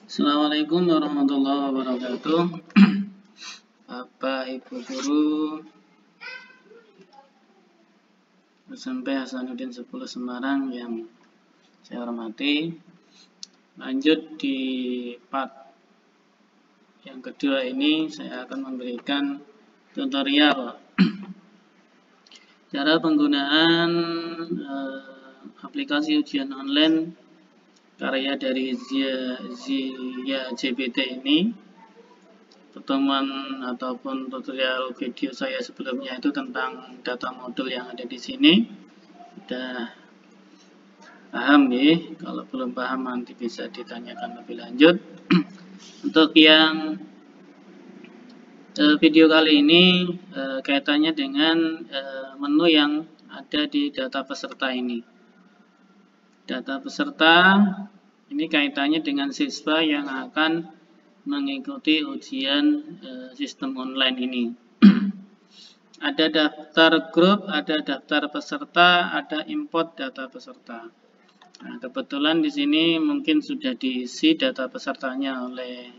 Assalamualaikum warahmatullahi wabarakatuh. Bapak Ibu Guru, SMP Hasanuddin 10 Semarang yang saya hormati. Lanjut di part yang kedua ini, saya akan memberikan tutorial cara penggunaan aplikasi ujian online karya dari Zia GPT ini. Pertemuan ataupun tutorial video saya sebelumnya itu tentang data modul yang ada di sini. Sudah paham ya? Kalau belum paham nanti bisa ditanyakan lebih lanjut. Untuk yang video kali ini kaitannya dengan menu yang ada di data peserta ini. Data peserta ini kaitannya dengan siswa yang akan mengikuti ujian sistem online ini. Ada daftar grup, ada daftar peserta, ada import data peserta. Nah, kebetulan di sini mungkin sudah diisi data pesertanya oleh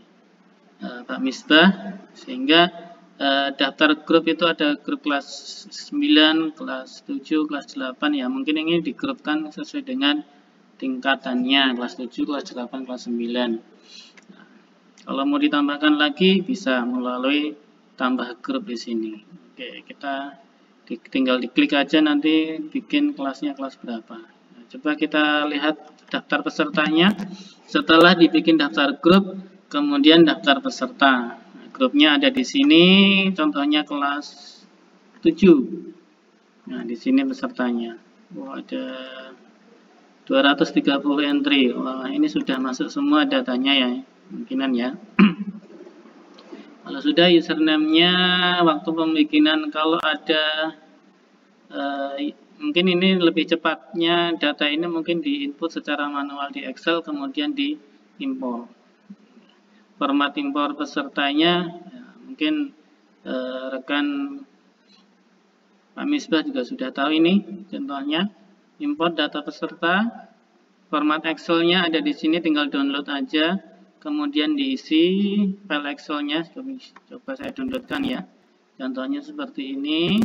Pak Misbah, sehingga daftar grup itu ada grup kelas 9, kelas 7, kelas 8 ya. Mungkin ini digrupkan sesuai dengan tingkatannya, kelas 7, kelas 8, kelas 9. Kalau mau ditambahkan lagi bisa melalui tambah grup di sini. Oke, kita tinggal diklik aja nanti bikin kelasnya kelas berapa. Nah, coba kita lihat daftar pesertanya. Setelah dibikin daftar grup, kemudian daftar peserta. Nah, grupnya ada di sini, contohnya kelas 7. Nah, di sini pesertanya. Wah, ada 230 entry. Wah, ini sudah masuk semua datanya ya. Kemungkinan ya. Kalau sudah username-nya, waktu pembikinan, kalau ada mungkin ini lebih cepatnya data ini mungkin diinput secara manual di Excel kemudian diimpor. Format impor pesertanya ya, mungkin rekan Pak Misbah juga sudah tahu ini contohnya. Import data peserta, format Excel-nya ada di sini, tinggal download aja. Kemudian diisi file Excel-nya, coba saya downloadkan ya. Contohnya seperti ini.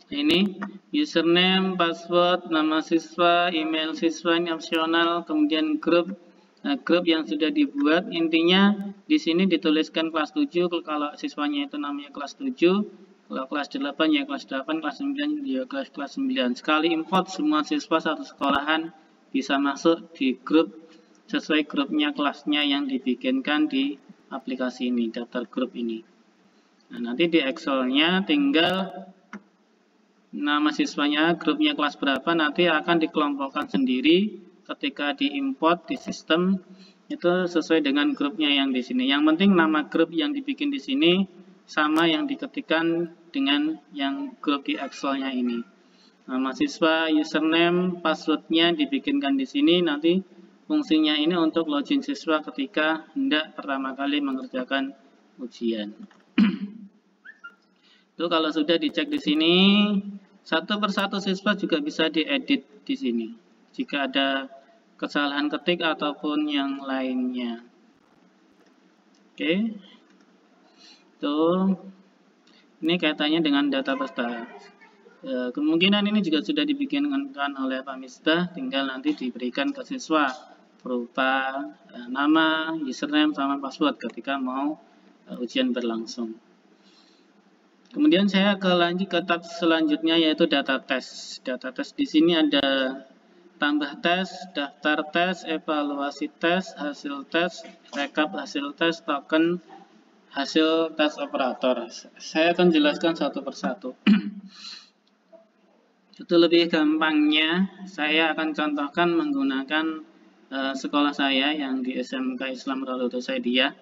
Ini username, password, nama siswa, email siswa ini opsional, kemudian grup. Nah, grup yang sudah dibuat, intinya di sini dituliskan kelas 7 kalau siswanya itu namanya kelas 7. Kalau kelas 8 ya kelas 8, kelas 9 ya kelas 9. Sekali import semua siswa satu sekolahan bisa masuk di grup sesuai grupnya kelasnya yang dibikinkan di aplikasi ini, daftar grup ini. Nah, nanti di Excel-nya tinggal nama siswanya, grupnya kelas berapa, nanti akan dikelompokkan sendiri ketika diimport di sistem itu sesuai dengan grupnya yang di sini. Yang penting nama grup yang dibikin di sini sama yang diketikkan dengan yang grup di Excel-nya ini. Nama siswa, username, password-nya dibikinkan di sini. Nanti fungsinya ini untuk login siswa ketika hendak pertama kali mengerjakan ujian. Itu kalau sudah dicek di sini, satu persatu siswa juga bisa diedit di sini. Jika ada kesalahan ketik ataupun yang lainnya. Oke. Tuh, ini kaitannya dengan data peserta. Kemungkinan ini juga sudah dibikinkan oleh Pak Misbah, tinggal nanti diberikan ke siswa berupa nama, username, sama password ketika mau ujian berlangsung. Kemudian saya lanjut ke tab selanjutnya yaitu data tes. Data tes di sini ada tambah tes, daftar tes, evaluasi tes, hasil tes, rekap hasil tes, token hasil tes operator. Saya akan jelaskan satu persatu. Itu lebih gampangnya, saya akan contohkan menggunakan sekolah saya yang di SMK Islam Rodoto Saidiyah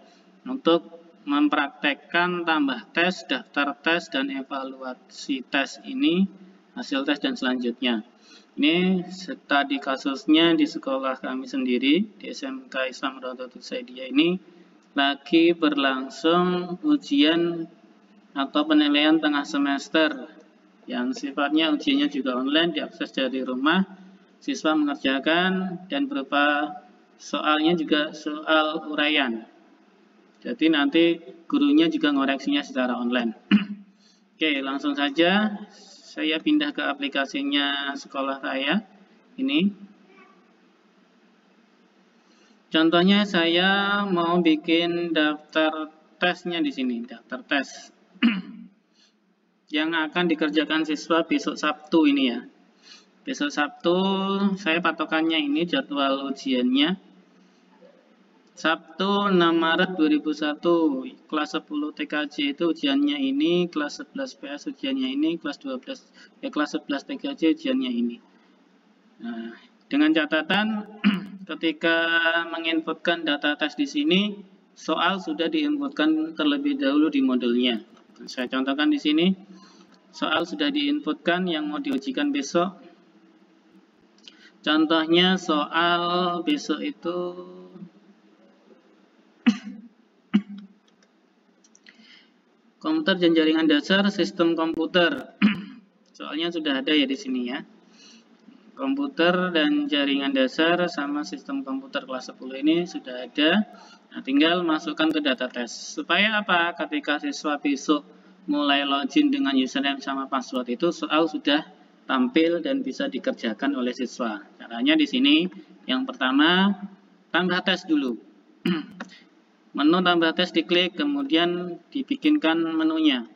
untuk mempraktekkan tambah tes, daftar tes, dan evaluasi tes ini, hasil tes dan selanjutnya. Ini tadi kasusnya di sekolah kami sendiri, di SMK Islam Rodoto Saidiyah ini, lagi berlangsung ujian atau penilaian tengah semester yang sifatnya ujiannya juga online, diakses dari rumah. siswa mengerjakan dan berupa soalnya juga soal uraian. Jadi nanti gurunya juga ngoreksinya secara online. Oke, langsung saja saya pindah ke aplikasinya sekolah saya. Ini. Contohnya saya mau bikin daftar tesnya di sini, daftar tes. Yang akan dikerjakan siswa besok Sabtu ini ya. Besok Sabtu saya patokannya ini jadwal ujiannya. Sabtu 6 Maret 2001 kelas 10 TKJ itu ujiannya ini, kelas 11 PS ujiannya ini, kelas 11 TKJ ujiannya ini. Nah, dengan catatan ketika menginputkan data tes di sini, soal sudah diinputkan terlebih dahulu di modulnya. Saya contohkan di sini, soal sudah diinputkan yang mau diujikan besok. Contohnya soal besok itu komputer dan jaringan dasar sistem komputer. Soalnya sudah ada ya di sini ya. Komputer dan jaringan dasar sama sistem komputer kelas 10 ini sudah ada. Nah, tinggal masukkan ke data tes. Supaya apa? Ketika siswa besok mulai login dengan username sama password itu soal sudah tampil dan bisa dikerjakan oleh siswa. Caranya di sini yang pertama tambah tes dulu. Menu tambah tes diklik, kemudian dibikinkan menunya.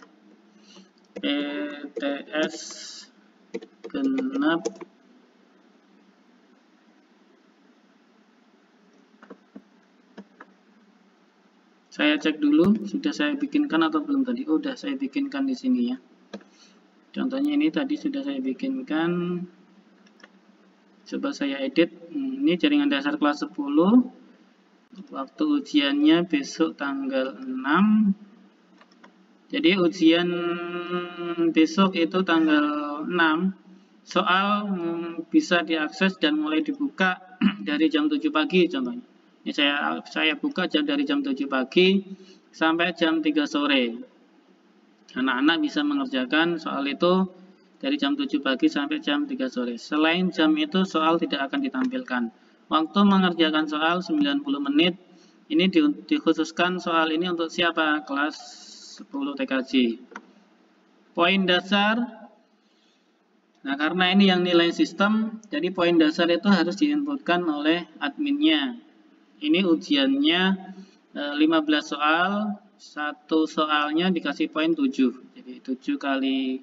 PTS genap saya cek dulu, sudah saya bikinkan atau belum tadi? Oh, sudah saya bikinkan di sini ya. Contohnya ini tadi sudah saya bikinkan. Coba saya edit. Ini jaringan dasar kelas 10. Waktu ujiannya besok tanggal 6. Jadi ujian besok itu tanggal 6. Soal bisa diakses dan mulai dibuka dari jam 7 pagi contohnya. Ini saya buka dari jam 7 pagi sampai jam 3 sore. Anak-anak bisa mengerjakan soal itu dari jam 7 pagi sampai jam 3 sore. Selain jam itu soal tidak akan ditampilkan. Waktu mengerjakan soal 90 menit, ini dikhususkan soal ini untuk siapa? Kelas 10 TKJ. Poin dasar, nah karena ini yang nilai sistem, jadi poin dasar itu harus diinputkan oleh adminnya. Ini ujiannya 15 soal, satu soalnya dikasih poin 7. Jadi 7 kali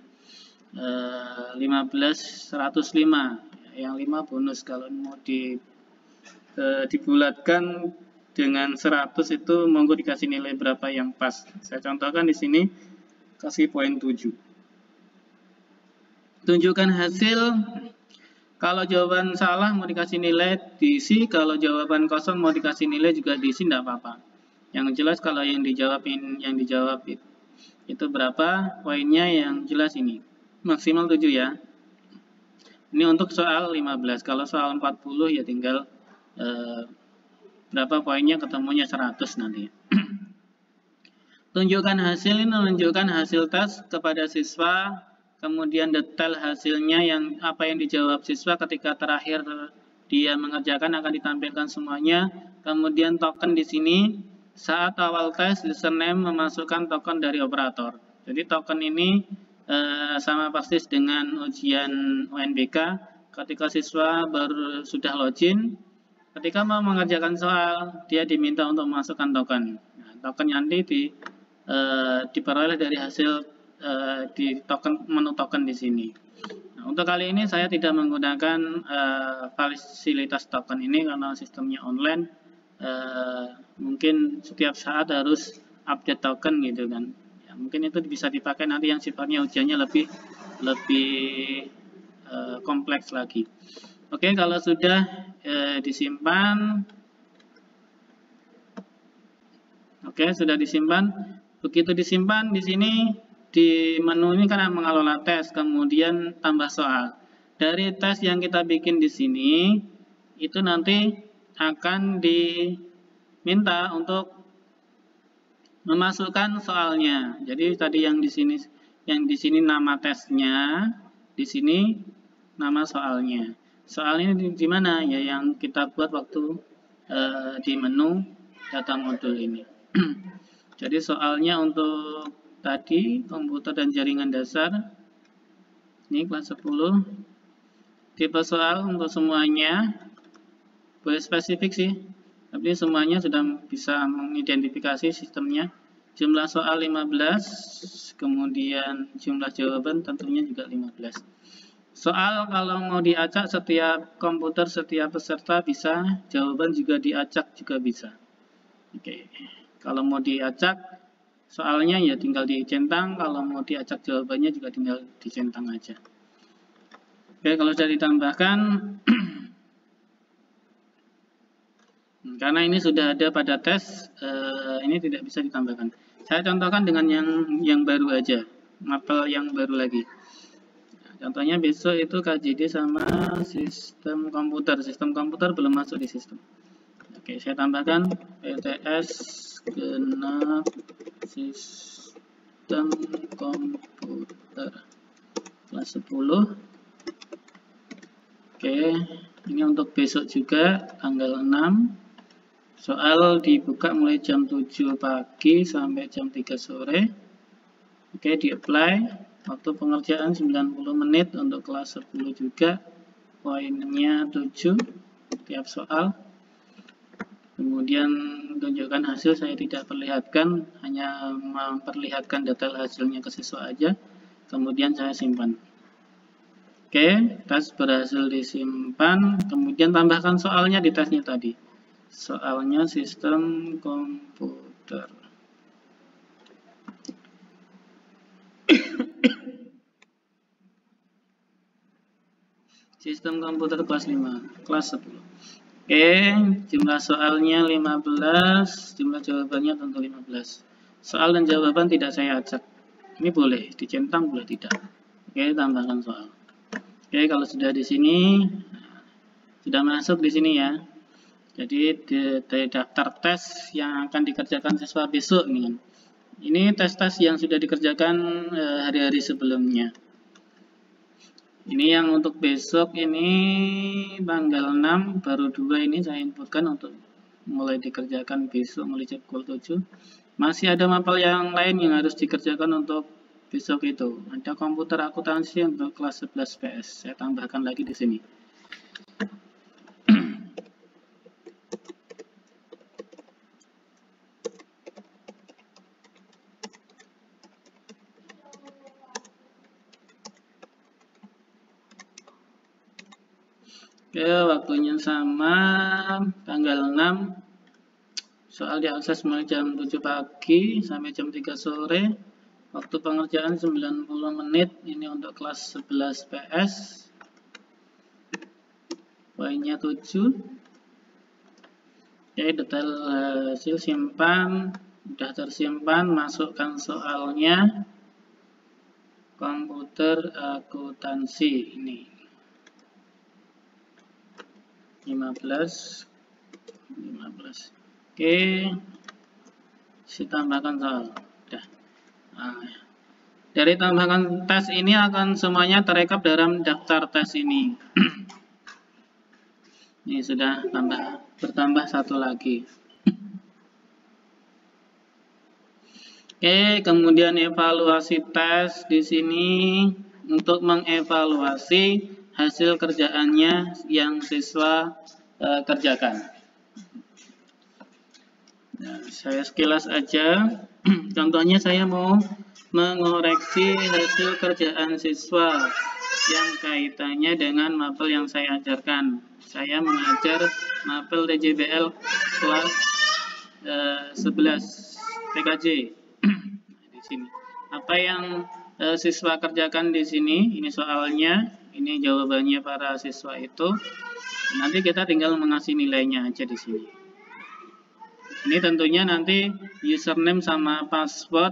15, 105. Yang 5 bonus kalau mau dibulatkan dengan 100 itu monggo dikasih nilai berapa yang pas. Saya contohkan di sini kasih poin 7. Tunjukkan hasil. Kalau jawaban salah mau dikasih nilai diisi, kalau jawaban kosong mau dikasih nilai juga diisi, tidak apa-apa. Yang jelas kalau yang dijawab itu berapa poinnya, yang jelas ini maksimal 7 ya. Ini untuk soal 15. Kalau soal 40 ya tinggal berapa poinnya, ketemunya 100 nanti. Tunjukkan hasil, ini menunjukkan hasil tes kepada siswa. Kemudian detail hasilnya, yang apa yang dijawab siswa ketika terakhir dia mengerjakan akan ditampilkan semuanya. Kemudian token di sini saat awal tes username memasukkan token dari operator. Jadi token ini sama persis dengan ujian UNBK. Ketika siswa sudah login, ketika mau mengerjakan soal dia diminta untuk memasukkan token. Nah, token nanti diperoleh dari hasil di menu token di sini. Nah, untuk kali ini saya tidak menggunakan fasilitas token ini karena sistemnya online. Mungkin setiap saat harus update token gitu kan. Ya, mungkin itu bisa dipakai nanti yang sifatnya ujiannya lebih kompleks lagi. Oke, kalau sudah disimpan. Oke, sudah disimpan. Begitu disimpan di sini di menu ini kan mengelola tes, kemudian tambah soal. Dari tes yang kita bikin di sini itu nanti akan diminta untuk memasukkan soalnya. Jadi tadi yang di sini nama tesnya, di sini nama soalnya. Soal ini di mana? Ya yang kita buat waktu di menu data modul ini. Jadi soalnya untuk tadi komputer dan jaringan dasar, ini kelas 10. Tipe soal untuk semuanya, boleh spesifik sih, tapi semuanya sudah bisa mengidentifikasi sistemnya. Jumlah soal 15, kemudian jumlah jawaban tentunya juga 15. Soal kalau mau diacak setiap komputer, setiap peserta bisa, jawaban juga diacak juga bisa. Oke, kalau mau diacak soalnya ya tinggal dicentang, kalau mau diacak jawabannya juga tinggal dicentang aja. Oke, kalau sudah ditambahkan, karena ini sudah ada pada tes, ini tidak bisa ditambahkan. Saya contohkan dengan yang baru aja, mapel yang baru lagi. Contohnya besok itu KJD sama sistem komputer. Sistem komputer belum masuk di sistem. Oke, saya tambahkan PTS genap sistem komputer kelas 10. Oke, ini untuk besok juga tanggal 6. Soal dibuka mulai jam 7 pagi sampai jam 3 sore. Oke, di-apply. Waktu pengerjaan 90 menit untuk kelas 10 juga. Poinnya 7 tiap soal. Kemudian tunjukkan hasil, saya tidak perlihatkan, hanya memperlihatkan detail hasilnya ke siswa aja. Kemudian saya simpan. Oke, tes berhasil disimpan. Kemudian tambahkan soalnya di tesnya tadi. Soalnya sistem komputer. Sistem komputer kelas 5, kelas 10. Oke, jumlah soalnya 15, jumlah jawabannya tentu 15. Soal dan jawaban tidak saya acak. Ini boleh dicentang, boleh tidak. Oke, tambahkan soal. Oke, kalau sudah di sini, sudah masuk di sini ya. Jadi di daftar tes yang akan dikerjakan siswa besok nih. Ini tes-tes yang sudah dikerjakan hari-hari sebelumnya. Ini yang untuk besok ini tanggal 6, baru 2 ini saya inputkan untuk mulai dikerjakan besok mulai jam pukul 7. Masih ada mapel yang lain yang harus dikerjakan untuk besok itu. Ada komputer akuntansi untuk kelas 11 PS. Saya tambahkan lagi di sini. Oke, waktunya sama, tanggal 6, soal diakses mulai jam 7 pagi sampai jam 3 sore, waktu pengerjaan 90 menit, ini untuk kelas 11 PS, poinnya 7, oke, detail hasil simpan, sudah tersimpan, masukkan soalnya, komputer akuntansi, ini. 15. Oke, saya tambahkan soal. Udah. Nah, dari tambahkan tes ini akan semuanya terekap dalam daftar tes ini. Ini sudah bertambah satu lagi. Oke, kemudian evaluasi tes di sini untuk mengevaluasi hasil kerjaannya yang siswa kerjakan. Nah, saya sekilas aja. Contohnya saya mau mengoreksi hasil kerjaan siswa yang kaitannya dengan mapel yang saya ajarkan. Saya mengajar mapel DJBL kelas 11 PKJ. Di sini. Apa yang siswa kerjakan di sini? Ini soalnya, ini jawabannya para siswa itu. Nanti kita tinggal mengasih nilainya aja di sini. Ini tentunya nanti username sama password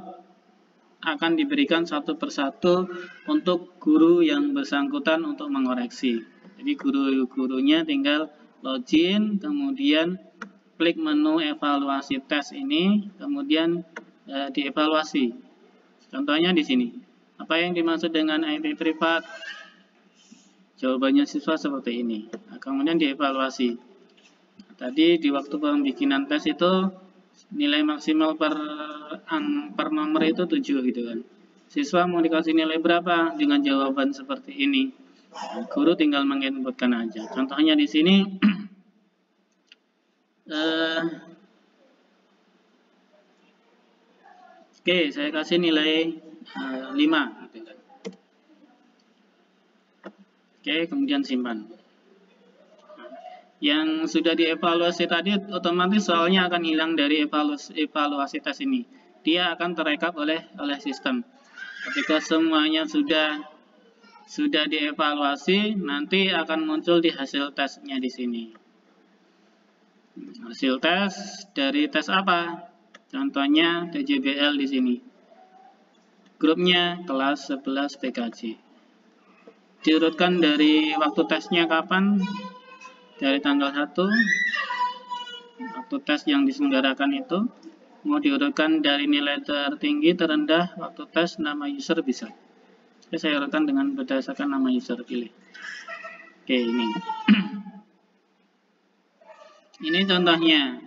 akan diberikan satu persatu untuk guru yang bersangkutan untuk mengoreksi. Jadi guru-gurunya tinggal login, kemudian klik menu evaluasi tes ini, kemudian dievaluasi. Contohnya di sini. Apa yang dimaksud dengan IP privat? jawabannya siswa seperti ini. Nah, kemudian dievaluasi. Tadi di waktu pembikinan tes itu nilai maksimal per nomor itu 7 gitu kan. Siswa mau dikasih nilai berapa dengan jawaban seperti ini? Nah, guru tinggal menginputkan aja. Contohnya di sini oke, saya kasih nilai 5 gitu kan. Oke, kemudian simpan. Yang sudah dievaluasi tadi otomatis soalnya akan hilang dari evaluasi tes ini. Dia akan terekap oleh sistem. Ketika semuanya sudah dievaluasi, nanti akan muncul di hasil tesnya di sini. Hasil tes dari tes apa? Contohnya TJBL di sini. Grupnya kelas 11 PKJ. Diurutkan dari waktu tesnya kapan? Dari tanggal 1 waktu tes yang diselenggarakan itu, mau diurutkan dari nilai tertinggi terendah waktu tes nama user bisa. Oke, saya urutkan dengan berdasarkan nama user pilih. Oke, ini ini contohnya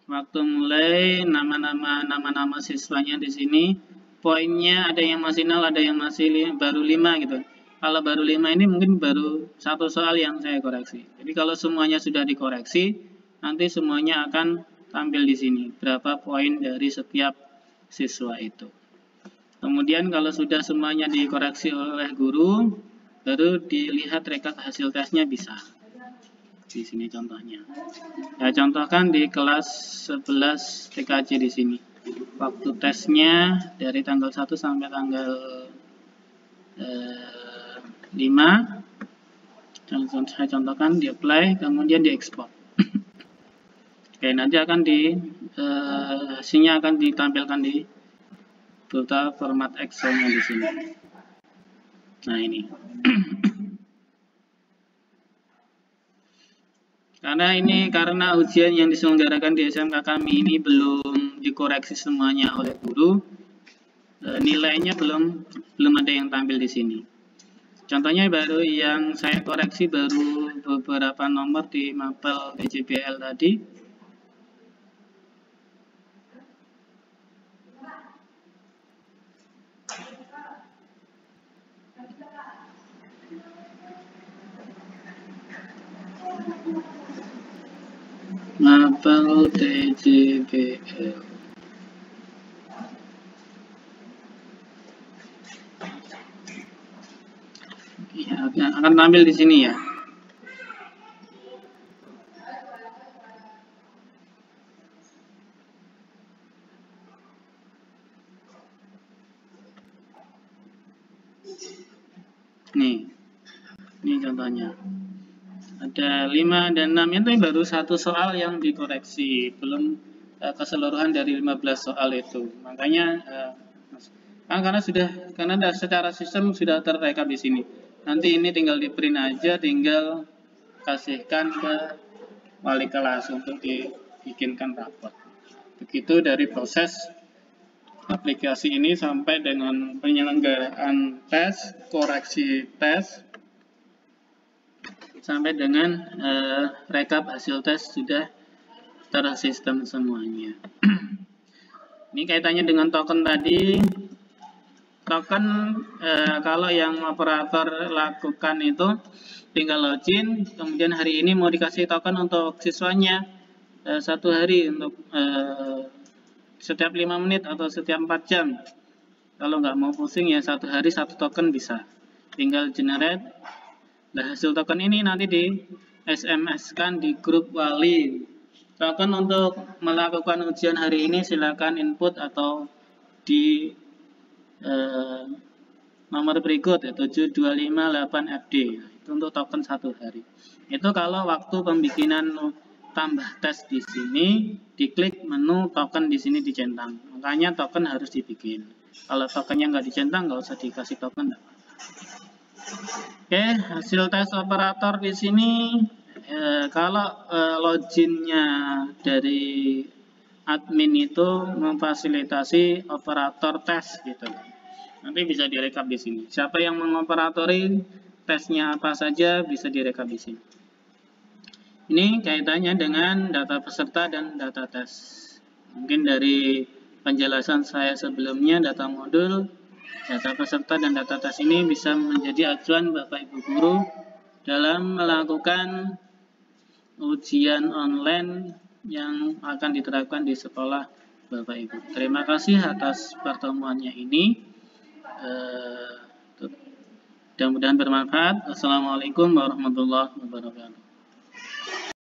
waktu mulai nama-nama siswanya di sini, poinnya ada yang masih 0, ada yang masih baru 5 gitu. Kalau baru 5 ini mungkin baru satu soal yang saya koreksi. Jadi kalau semuanya sudah dikoreksi, nanti semuanya akan tampil di sini. Berapa poin dari setiap siswa itu. Kemudian kalau sudah semuanya dikoreksi oleh guru, baru dilihat rekap hasil tesnya bisa. Di sini contohnya. Ya, contohkan di kelas 11 TKJ di sini. Waktu tesnya dari tanggal 1 sampai tanggal 5, saya contohkan di apply, kemudian di export. Oke, nanti akan hasilnya akan ditampilkan di total format Excel-nya di sini. Nah, ini. Karena ujian yang diselenggarakan di SMK kami ini belum dikoreksi semuanya oleh guru, nilainya belum ada yang tampil di sini. Contohnya baru yang saya koreksi baru beberapa nomor di mapel TJBL tadi. Mapel TJBL. Ya, akan tampil di sini ya. Ini contohnya. Ada 5 dan 6 itu baru satu soal yang dikoreksi, belum keseluruhan dari 15 soal itu. Makanya karena secara sistem sudah terrekap di sini. Nanti ini tinggal di print aja, tinggal kasihkan ke wali kelas untuk dibikinkan rapor. Begitu dari proses aplikasi ini sampai dengan penyelenggaraan tes, koreksi tes, sampai dengan rekap hasil tes sudah tersistem semuanya. Ini kaitannya dengan token tadi. Token kalau yang operator lakukan itu tinggal login, kemudian hari ini mau dikasih token untuk siswanya 1 hari untuk setiap 5 menit atau setiap 4 jam. Kalau nggak mau pusing ya 1 hari 1 token bisa. Tinggal generate. Nah, hasil token ini nanti di SMS-kan di grup wali. Token untuk melakukan ujian hari ini silakan input atau di nomor berikut ya 7258FD. Itu untuk token 1 hari. Itu kalau waktu pembikinan tambah tes di sini, diklik menu token di sini dicentang. Makanya token harus dibikin. Kalau tokennya nggak dicentang, nggak usah dikasih token. Oke, hasil tes operator di sini. Kalau loginnya dari admin itu memfasilitasi operator tes gitu. Nanti bisa direkap di sini. Siapa yang mengoperatori tesnya apa saja bisa direkap di sini. Ini kaitannya dengan data peserta dan data tes. Mungkin dari penjelasan saya sebelumnya, data modul, data peserta, dan data tes ini bisa menjadi acuan Bapak Ibu Guru dalam melakukan ujian online yang akan diterapkan di sekolah Bapak Ibu. Terima kasih atas pertemuannya ini. Mudah-mudahan bermanfaat. Assalamualaikum warahmatullahi wabarakatuh.